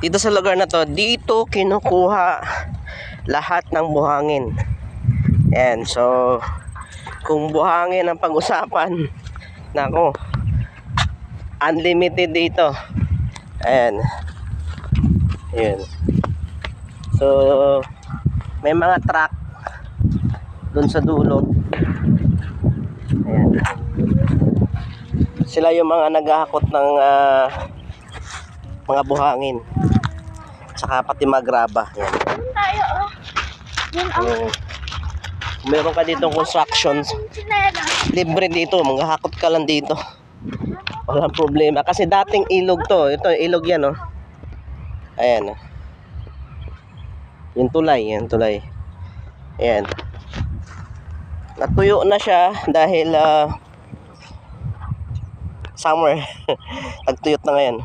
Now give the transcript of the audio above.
Dito sa lugar na to, dito kinukuha lahat ng buhangin. Ayan, so kung buhangin ang pag-usapan, nako, unlimited dito. Ayan. Ayan. So may mga truck doon sa dulo. Ayan. Sila yung mga naghahakot ng mga buhangin. Saka pati magraba. Ayan. Tayo, oh. Yun, oh. Meron ka ditong construction, libre dito, maghahakot ka lang dito, walang problema. Kasi dating ilog to, ito ilog yan, oh. Ayan, yung tulay, ayan, natuyo na siya dahil summer. Nagtuyot na ngayon.